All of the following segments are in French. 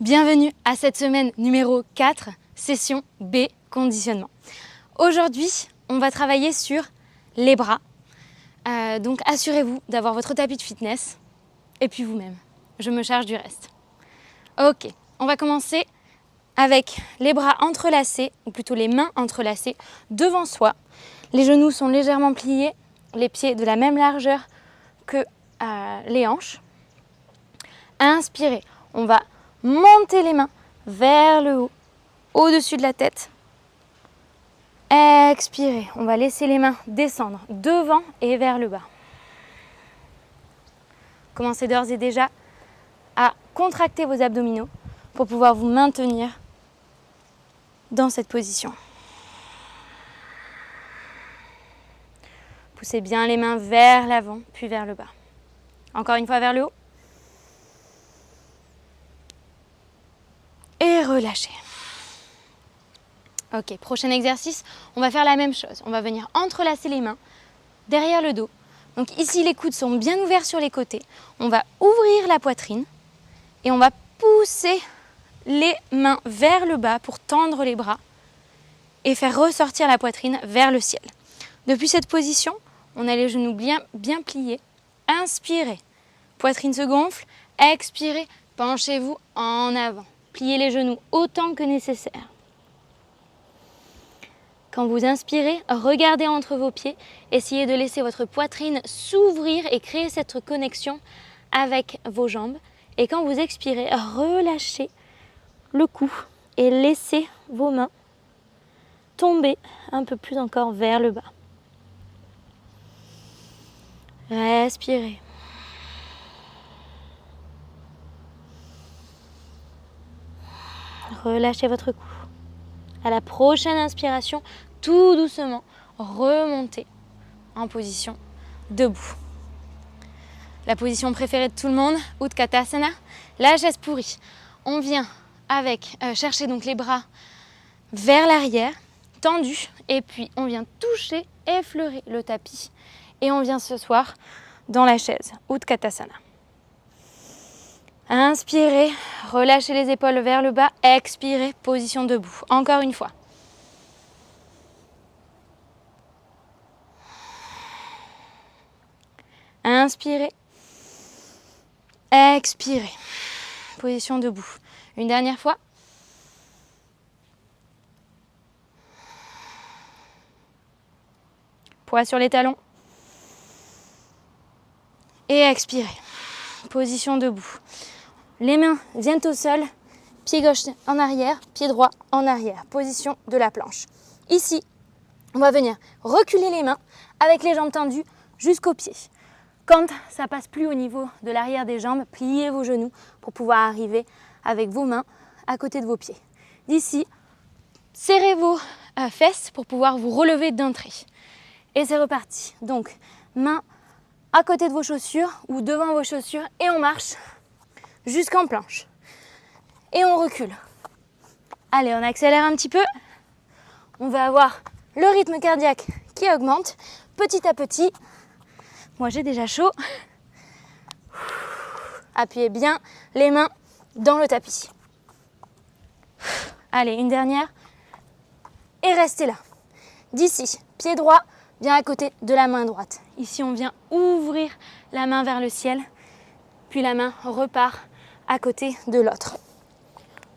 Bienvenue à cette semaine numéro 4, session B, conditionnement. Aujourd'hui, on va travailler sur les bras. Donc assurez-vous d'avoir votre tapis de fitness et puis vous-même. Je me charge du reste. Ok, on va commencer avec les bras entrelacés, ou plutôt les mains entrelacées devant soi. Les genoux sont légèrement pliés, les pieds de la même largeur que les hanches. Inspirez, on va monter les mains vers le haut, au-dessus de la tête. Expirez, on va laisser les mains descendre devant et vers le bas. Commencez d'ores et déjà à contracter vos abdominaux pour pouvoir vous maintenir dans cette position. Poussez bien les mains vers l'avant, puis vers le bas. Encore une fois vers le haut. Et relâchez. Ok, prochain exercice, on va faire la même chose. On va venir entrelacer les mains derrière le dos. Donc ici, les coudes sont bien ouverts sur les côtés. On va ouvrir la poitrine et on va pousser les mains vers le bas pour tendre les bras et faire ressortir la poitrine vers le ciel. Depuis cette position, on a les genoux bien pliés. Inspirez, poitrine se gonfle. Expirez, penchez-vous en avant. Pliez les genoux autant que nécessaire. Quand vous inspirez, regardez entre vos pieds. Essayez de laisser votre poitrine s'ouvrir et créer cette connexion avec vos jambes. Et quand vous expirez, relâchez le cou et laissez vos mains tomber un peu plus encore vers le bas. Respirez. Relâchez votre cou. À la prochaine inspiration, tout doucement, remontez en position debout. La position préférée de tout le monde, Utkatasana, la chaise pourrie. On vient avec chercher donc les bras vers l'arrière, tendus, et puis on vient toucher, effleurer le tapis, et on vient s'asseoir dans la chaise, Utkatasana. Inspirez, relâchez les épaules vers le bas, expirez, position debout. Encore une fois. Inspirez, expirez, position debout. Une dernière fois. Poids sur les talons. Et expirez, position debout. Les mains viennent au sol, pied gauche en arrière, pied droit en arrière, position de la planche. Ici, on va venir reculer les mains avec les jambes tendues jusqu'aux pieds. Quand ça passe plus au niveau de l'arrière des jambes, pliez vos genoux pour pouvoir arriver avec vos mains à côté de vos pieds. D'ici, serrez vos fesses pour pouvoir vous relever d'un trait. Et c'est reparti. Donc, mains à côté de vos chaussures ou devant vos chaussures et on marche jusqu'en planche. Et on recule. Allez, on accélère un petit peu. On va avoir le rythme cardiaque qui augmente petit à petit. Moi, j'ai déjà chaud. Appuyez bien les mains dans le tapis. Allez, une dernière. Et restez là. D'ici, pied droit bien à côté de la main droite. Ici, on vient ouvrir la main vers le ciel. Puis la main repart à côté de l'autre.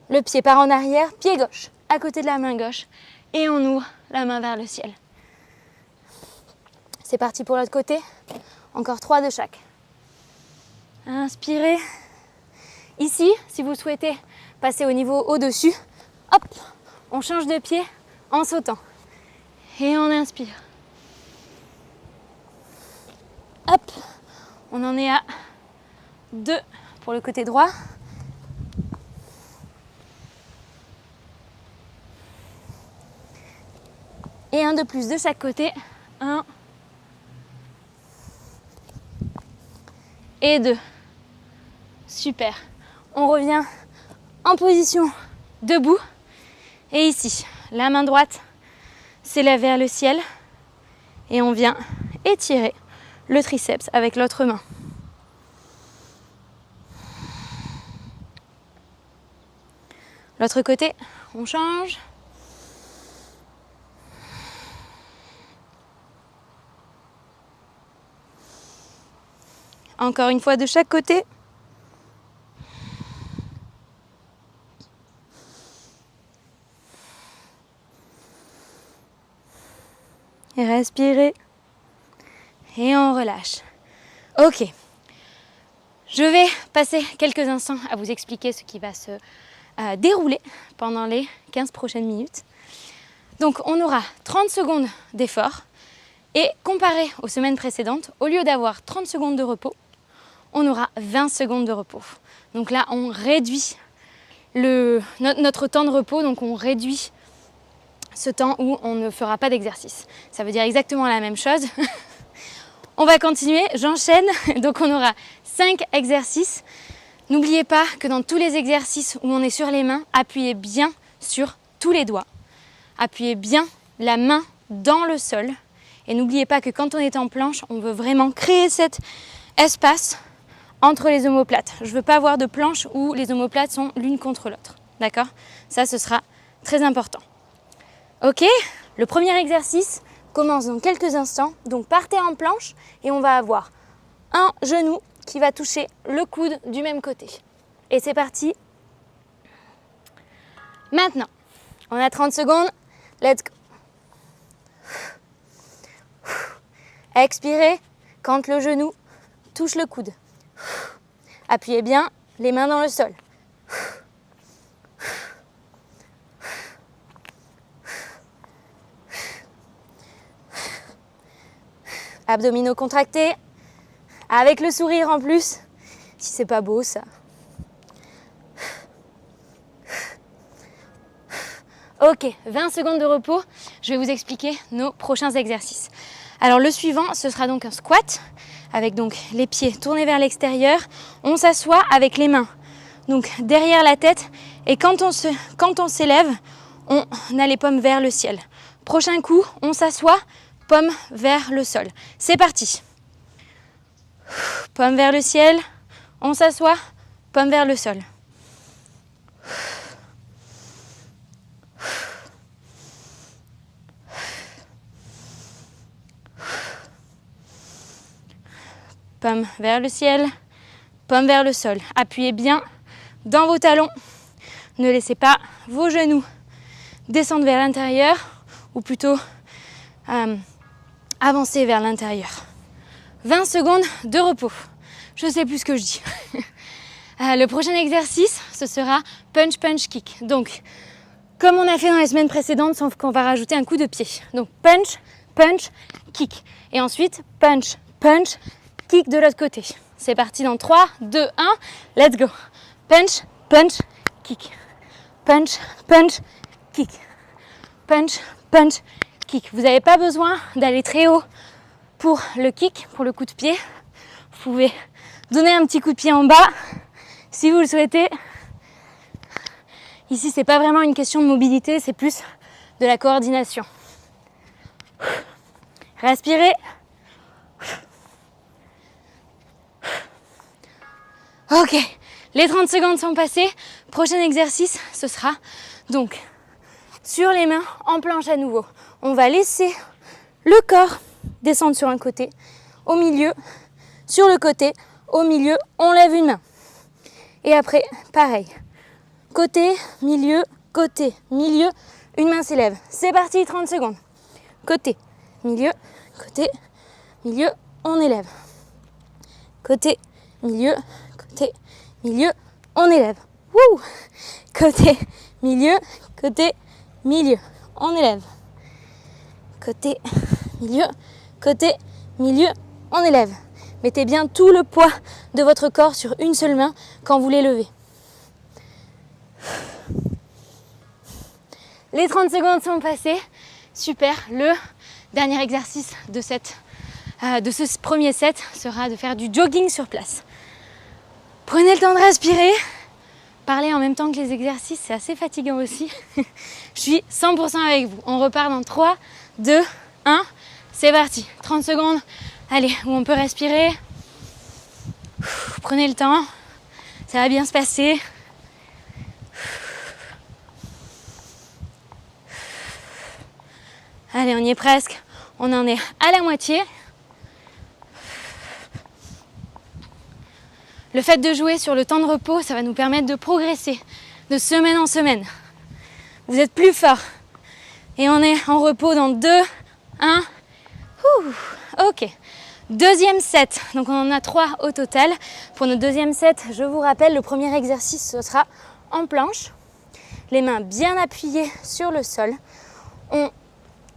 Le pied part en arrière, pied gauche à côté de la main gauche. Et on ouvre la main vers le ciel. C'est parti pour l'autre côté. Encore 3 de chaque. Inspirez. Ici, si vous souhaitez passer au niveau au-dessus, hop, on change de pied en sautant. Et on inspire. Hop, on en est à 2 pour le côté droit. Et un de plus de chaque côté. 1 et 2. Super. On revient en position debout. Et ici, la main droite s'élève vers le ciel. Et on vient étirer le triceps avec l'autre main. L'autre côté, on change. Encore une fois de chaque côté. Et respirez. Et on relâche. Ok. Je vais passer quelques instants à vous expliquer ce qui va se dérouler pendant les 15 prochaines minutes. Donc on aura 30 secondes d'effort et comparé aux semaines précédentes, au lieu d'avoir 30 secondes de repos, on aura 20 secondes de repos. Donc là, on réduit notre temps de repos, donc on réduit ce temps où on ne fera pas d'exercice. Ça veut dire exactement la même chose. On va continuer, j'enchaîne. Donc on aura 5 exercices. N'oubliez pas que dans tous les exercices où on est sur les mains, appuyez bien sur tous les doigts. Appuyez bien la main dans le sol. Et n'oubliez pas que quand on est en planche, on veut vraiment créer cet espace entre les omoplates. Je ne veux pas avoir de planche où les omoplates sont l'une contre l'autre. D'accord ? Ça, ce sera très important. Ok ? Le premier exercice commence dans quelques instants. Donc partez en planche et on va avoir un genou qui va toucher le coude du même côté. Et c'est parti. Maintenant, on a 30 secondes. Let's go. Expirez quand le genou touche le coude. Appuyez bien les mains dans le sol. Abdominaux contractés, avec le sourire en plus, si c'est pas beau ça. Ok, 20 secondes de repos, je vais vous expliquer nos prochains exercices. Alors le suivant, ce sera donc un squat, avec donc les pieds tournés vers l'extérieur. On s'assoit avec les mains donc derrière la tête et quand on s'élève, on a les paumes vers le ciel. Prochain coup, on s'assoit, paume vers le sol. C'est parti. Paume vers le ciel, on s'assoit, paume vers le sol. Paume vers le ciel, paume vers le sol. Appuyez bien dans vos talons. Ne laissez pas vos genoux descendre vers l'intérieur ou plutôt avancer vers l'intérieur. 20 secondes de repos. Je ne sais plus ce que je dis. Le prochain exercice, ce sera punch, punch, kick. Donc, comme on a fait dans les semaines précédentes, sauf qu'on va rajouter un coup de pied. Donc, punch, punch, kick. Et ensuite, punch, punch, kick de l'autre côté. C'est parti dans 3, 2, 1, let's go. Punch, punch, kick. Punch, punch, kick. Punch, punch, kick. Vous n'avez pas besoin d'aller très haut pour le kick, pour le coup de pied. Vous pouvez donner un petit coup de pied en bas si vous le souhaitez. Ici, c'est pas vraiment une question de mobilité, c'est plus de la coordination. Respirez. Ok, les 30 secondes sont passées. Prochain exercice, ce sera donc sur les mains en planche à nouveau. On va laisser le corps descendre sur un côté, au milieu, sur le côté, au milieu, on lève une main. Et après, pareil. Côté, milieu, une main s'élève. C'est parti, 30 secondes. Côté, milieu, on élève. Côté, milieu, on élève. Wouh! Côté, milieu, on élève. Côté, milieu, on élève. Mettez bien tout le poids de votre corps sur une seule main quand vous les levez. Les 30 secondes sont passées. Super. Le dernier exercice de ce premier set sera de faire du jogging sur place. Prenez le temps de respirer. Parler en même temps que les exercices, c'est assez fatigant aussi. Je suis 100% avec vous. On repart dans 3, 2, 1. C'est parti. 30 secondes. Allez, où on peut respirer. Prenez le temps. Ça va bien se passer. Allez, on y est presque. On en est à la moitié. Le fait de jouer sur le temps de repos, ça va nous permettre de progresser de semaine en semaine. Vous êtes plus fort. Et on est en repos dans 2, 1. Ok. Deuxième set. Donc on en a 3 au total. Pour notre deuxième set, je vous rappelle, le premier exercice, ce sera en planche. Les mains bien appuyées sur le sol. On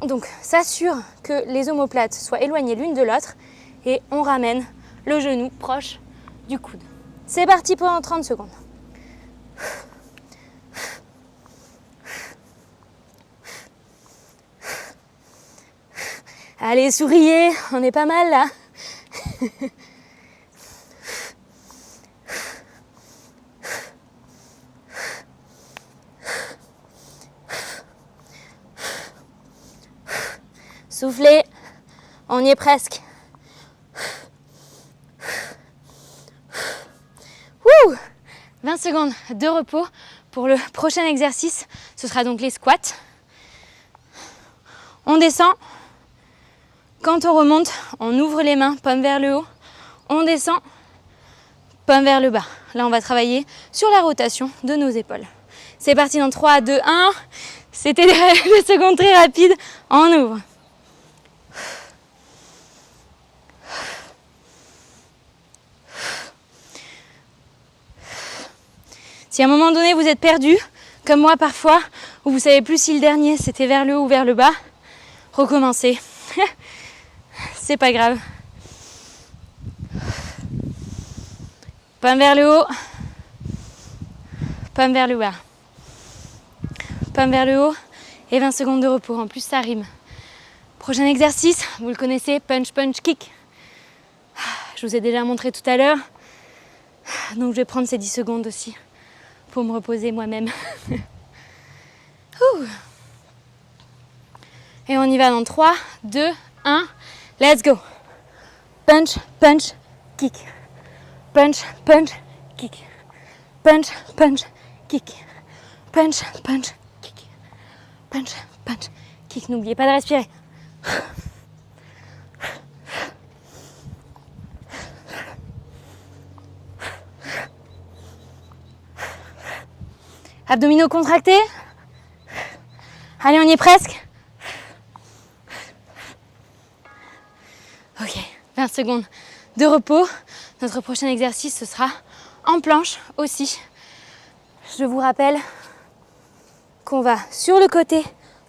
donc s'assure que les omoplates soient éloignées l'une de l'autre et on ramène le genou proche du coude. C'est parti pendant 30 secondes. Allez, souriez, on est pas mal là. Soufflez, on y est presque. Wouh, 20 secondes de repos. Pour le prochain exercice, ce sera donc les squats. On descend. Quand on remonte, on ouvre les mains, paume vers le haut. On descend, paume vers le bas. Là, on va travailler sur la rotation de nos épaules. C'est parti dans 3, 2, 1. C'était des secondes très rapides. On ouvre. Si à un moment donné vous êtes perdu, comme moi parfois, où vous ne savez plus si le dernier c'était vers le haut ou vers le bas, recommencez. C'est pas grave. Paume vers le haut, paume vers le bas. Paume vers le haut et 20 secondes de repos. En plus, ça rime. Prochain exercice, vous le connaissez, punch, punch, kick. Je vous ai déjà montré tout à l'heure. Donc je vais prendre ces 10 secondes aussi pour me reposer moi-même. Et on y va dans 3, 2, 1. Let's go. Punch, punch, kick. Punch, punch, kick. Punch, punch, kick. Punch, punch, kick. Punch, punch, kick. N'oubliez pas de respirer. Abdominaux contractés. Allez, on y est presque. Ok, 20 secondes de repos. Notre prochain exercice, ce sera en planche aussi. Je vous rappelle qu'on va sur le côté,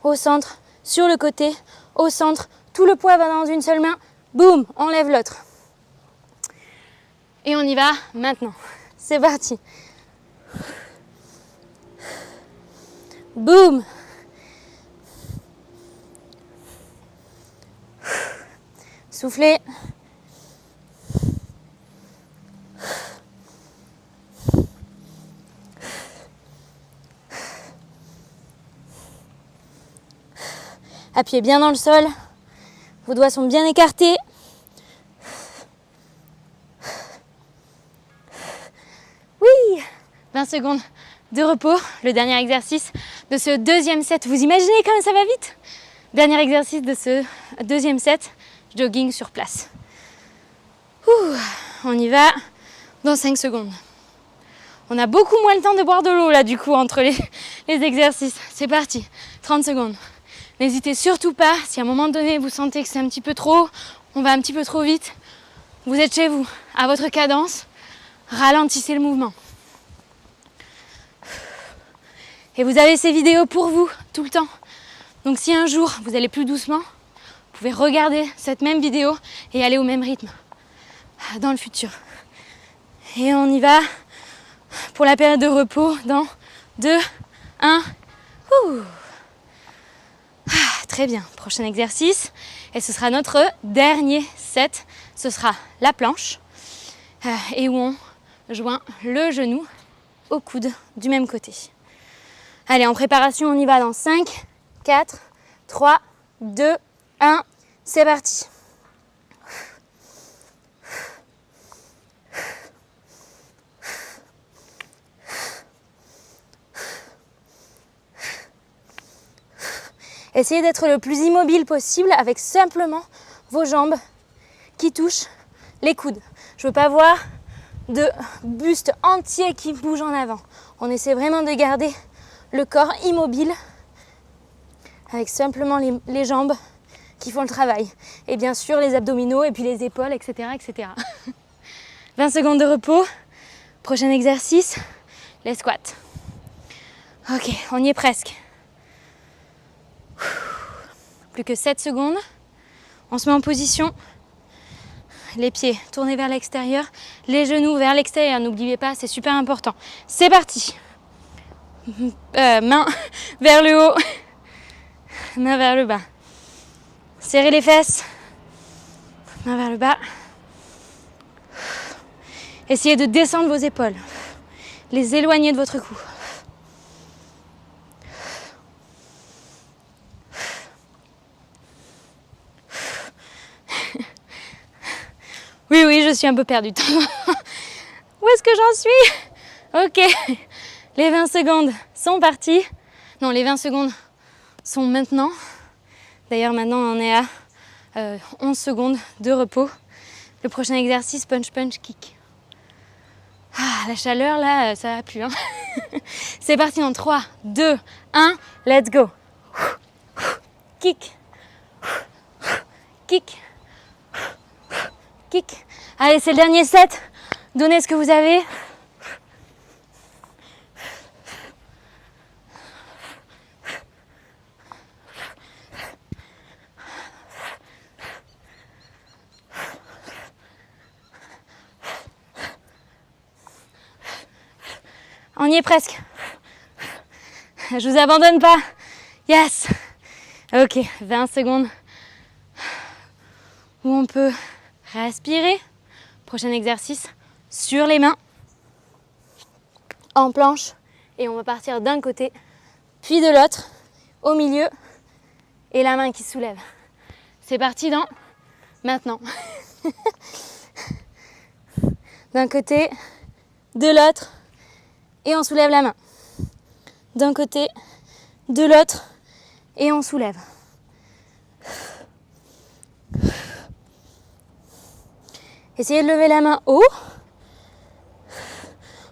au centre, sur le côté, au centre. Tout le poids va dans une seule main. Boum, on lève l'autre. Et on y va maintenant. C'est parti. Boum. Soufflez. Appuyez bien dans le sol. Vos doigts sont bien écartés. Oui, 20 secondes de repos. Le dernier exercice de ce deuxième set. Vous imaginez comme ça va vite? Dernier exercice de ce deuxième set. Jogging sur place. On y va dans 5 secondes. On a beaucoup moins le temps de boire de l'eau là du coup entre les exercices. C'est parti, 30 secondes. N'hésitez surtout pas, si à un moment donné vous sentez que c'est un petit peu trop, on va un petit peu trop vite, vous êtes chez vous, à votre cadence, ralentissez le mouvement. Et vous avez ces vidéos pour vous tout le temps. Donc si un jour vous allez plus doucement, vous pouvez regarder cette même vidéo et aller au même rythme dans le futur. Et on y va pour la période de repos dans 2, 1. Très bien, prochain exercice. Et ce sera notre dernier set. Ce sera la planche et où on joint le genou au coude du même côté. Allez, en préparation, on y va dans 5, 4, 3, 2, 1. C'est parti. Essayez d'être le plus immobile possible avec simplement vos jambes qui touchent les coudes. Je ne veux pas voir de buste entier qui bouge en avant. On essaie vraiment de garder le corps immobile avec simplement les jambes qui font le travail. Et bien sûr les abdominaux et puis les épaules, etc. etc. 20 secondes de repos. Prochain exercice, les squats. Ok, on y est presque. Plus que 7 secondes. On se met en position. Les pieds tournés vers l'extérieur, les genoux vers l'extérieur. N'oubliez pas, c'est super important. C'est parti. Main vers le haut, main vers le bas. Serrez les fesses, main vers le bas. Essayez de descendre vos épaules, les éloigner de votre cou. Oui, je suis un peu perdue. Où est-ce que j'en suis? Ok, les 20 secondes sont parties. Non, les 20 secondes sont maintenant. D'ailleurs, maintenant, on est à 11 secondes de repos. Le prochain exercice, punch, punch, kick. Ah, la chaleur, là, ça va plus. Hein. C'est parti dans 3, 2, 1, let's go. Kick. Kick. Kick. Allez, c'est le dernier set. Donnez ce que vous avez. On y est presque. Je vous abandonne pas. Yes. Ok, 20 secondes où on peut respirer. Prochain exercice sur les mains, en planche. Et on va partir d'un côté, puis de l'autre, au milieu, et la main qui se soulève. C'est parti dans maintenant. D'un côté, de l'autre, et on soulève la main. D'un côté, de l'autre, et on soulève. Essayez de lever la main haut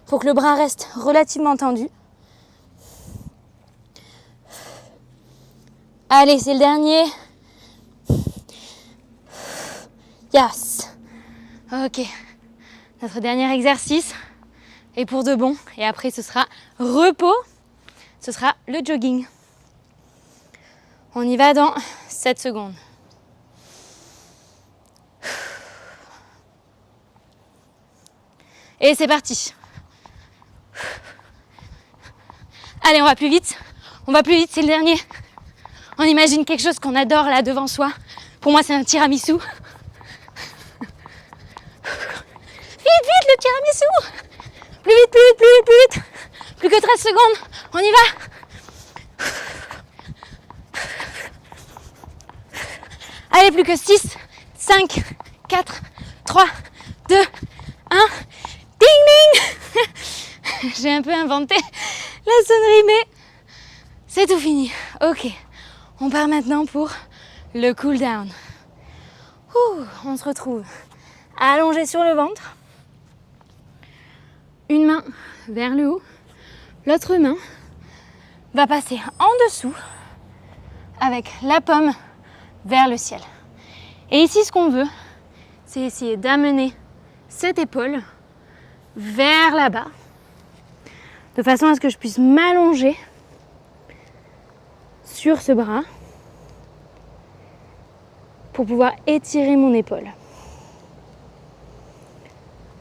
pour que le bras reste relativement tendu. Allez, c'est le dernier. Yes. Ok. Notre dernier exercice est pour de bon. Et après, ce sera repos. Ce sera le jogging. On y va dans 7 secondes. Et c'est parti. Allez, on va plus vite. On va plus vite, c'est le dernier. On imagine quelque chose qu'on adore là devant soi. Pour moi, c'est un tiramisu. Vite, vite, le tiramisu. Plus vite, plus vite, plus vite, plus vite. Plus que 13 secondes. On y va. Allez, plus que 6, 5, 4, 3, 2, 1. Ding ding. J'ai un peu inventé la sonnerie, mais c'est tout fini. Ok, on part maintenant pour le cool down. On se retrouve allongé sur le ventre. Une main vers le haut. L'autre main va passer en dessous avec la paume vers le ciel. Et ici, ce qu'on veut, c'est essayer d'amener cette épaule vers là-bas, de façon à ce que je puisse m'allonger sur ce bras pour pouvoir étirer mon épaule.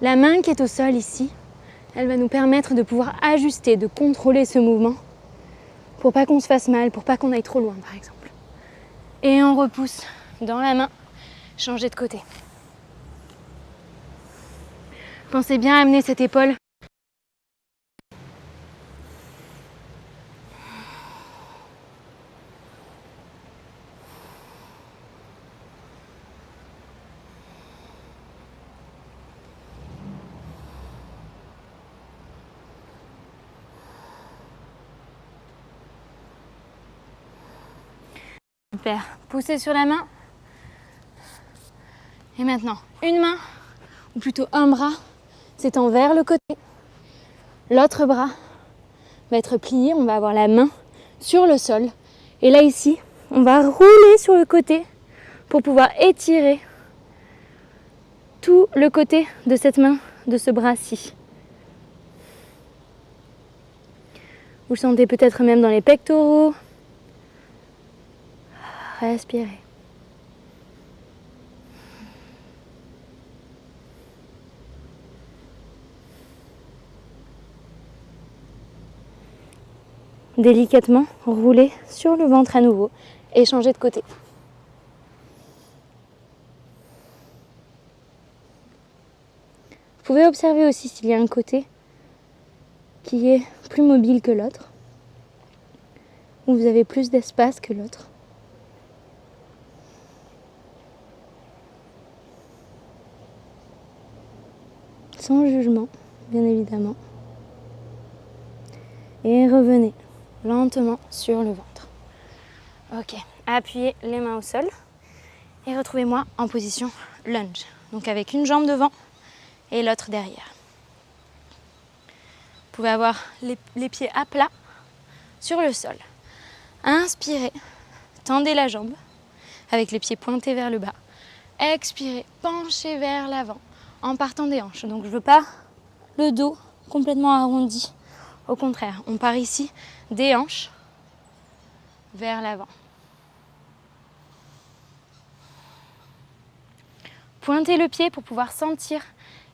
La main qui est au sol ici, elle va nous permettre de pouvoir ajuster, de contrôler ce mouvement pour pas qu'on se fasse mal, pour pas qu'on aille trop loin par exemple. Et on repousse dans la main, changer de côté. Pensez bien à amener cette épaule . Super. Poussez sur la main. Et maintenant, une main, ou plutôt un bras, s'étend vers le côté. L'autre bras va être plié. On va avoir la main sur le sol. Et là, ici, on va rouler sur le côté pour pouvoir étirer tout le côté de cette main, de ce bras-ci. Vous le sentez peut-être même dans les pectoraux. Respirez. Délicatement, roulez sur le ventre à nouveau et changez de côté. Vous pouvez observer aussi s'il y a un côté qui est plus mobile que l'autre, où vous avez plus d'espace que l'autre. Sans jugement, bien évidemment. Et revenez lentement sur le ventre. Ok, appuyez les mains au sol et retrouvez-moi en position lunge. Donc avec une jambe devant et l'autre derrière. Vous pouvez avoir les pieds à plat sur le sol. Inspirez, tendez la jambe avec les pieds pointés vers le bas. Expirez, penchez vers l'avant en partant des hanches. Donc je ne veux pas le dos complètement arrondi. Au contraire, on part ici des hanches vers l'avant. Pointez le pied pour pouvoir sentir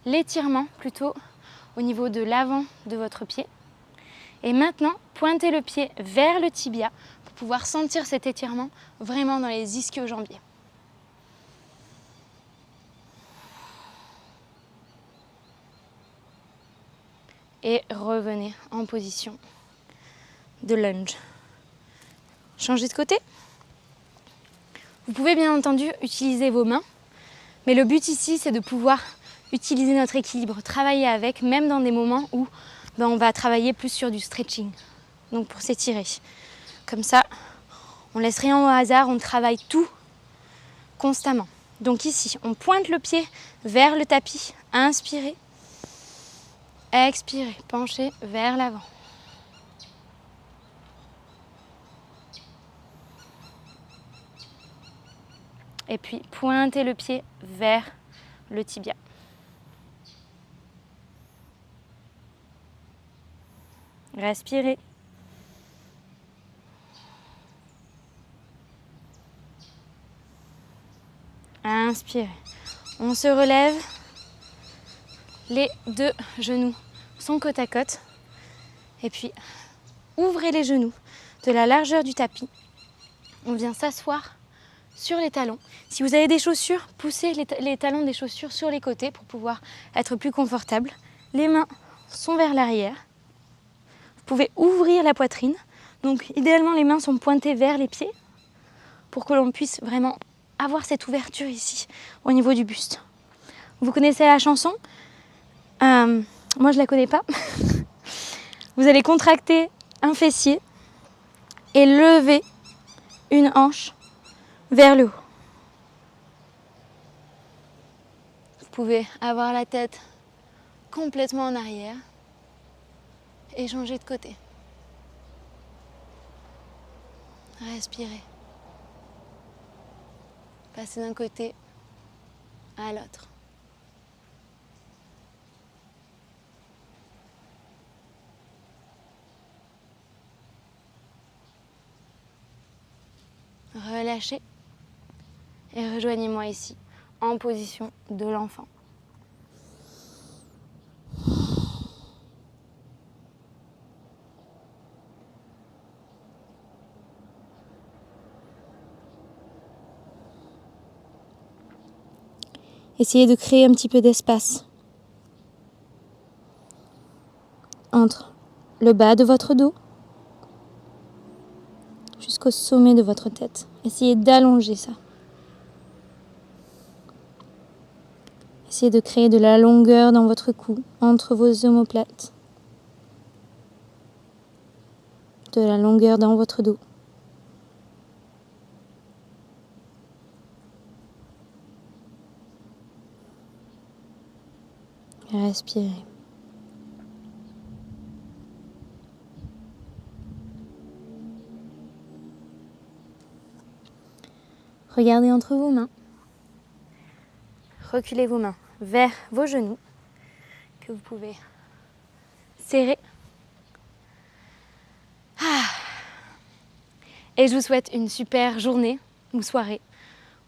l'étirement plutôt au niveau de l'avant de votre pied. Et maintenant, pointez le pied vers le tibia pour pouvoir sentir cet étirement vraiment dans les ischio-jambiers. Et revenez en position de lunge. Changez de côté. Vous pouvez bien entendu utiliser vos mains, mais le but ici c'est de pouvoir utiliser notre équilibre, travailler avec, même dans des moments où on va travailler plus sur du stretching, donc pour s'étirer. Comme ça, on laisse rien au hasard, on travaille tout constamment. Donc ici, on pointe le pied vers le tapis, inspirez. Expirez, penchez vers l'avant. Et puis pointez le pied vers le tibia. Respirez. Inspirez. On se relève. Les deux genoux sont côte à côte. Et puis, ouvrez les genoux de la largeur du tapis. On vient s'asseoir sur les talons. Si vous avez des chaussures, poussez les talons des chaussures sur les côtés pour pouvoir être plus confortable. Les mains sont vers l'arrière. Vous pouvez ouvrir la poitrine. Donc, idéalement, les mains sont pointées vers les pieds pour que l'on puisse vraiment avoir cette ouverture ici, au niveau du buste. Vous connaissez la chanson ? Moi, je ne la connais pas. Vous allez contracter un fessier et lever une hanche vers le haut. Vous pouvez avoir la tête complètement en arrière et changer de côté. Respirez. Passez d'un côté à l'autre. Relâchez et rejoignez-moi ici en position de l'enfant. Essayez de créer un petit peu d'espace entre le bas de votre dos jusqu'au sommet de votre tête. Essayez d'allonger ça. Essayez de créer de la longueur dans votre cou, entre vos omoplates. De la longueur dans votre dos. Respirez. Regardez entre vos mains. Reculez vos mains vers vos genoux que vous pouvez serrer. Et je vous souhaite une super journée ou soirée,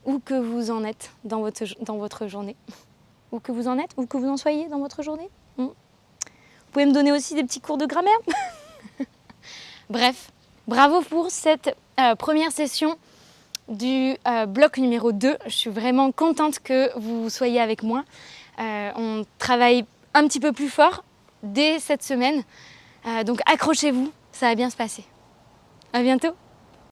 où que vous en êtes dans votre journée. Où que vous en êtes, où que vous en soyez dans votre journée. Vous pouvez me donner aussi des petits cours de grammaire. Bref, bravo pour cette première session du bloc numéro 2. Je suis vraiment contente que vous soyez avec moi. On travaille un petit peu plus fort dès cette semaine. Donc accrochez-vous, ça va bien se passer. À bientôt.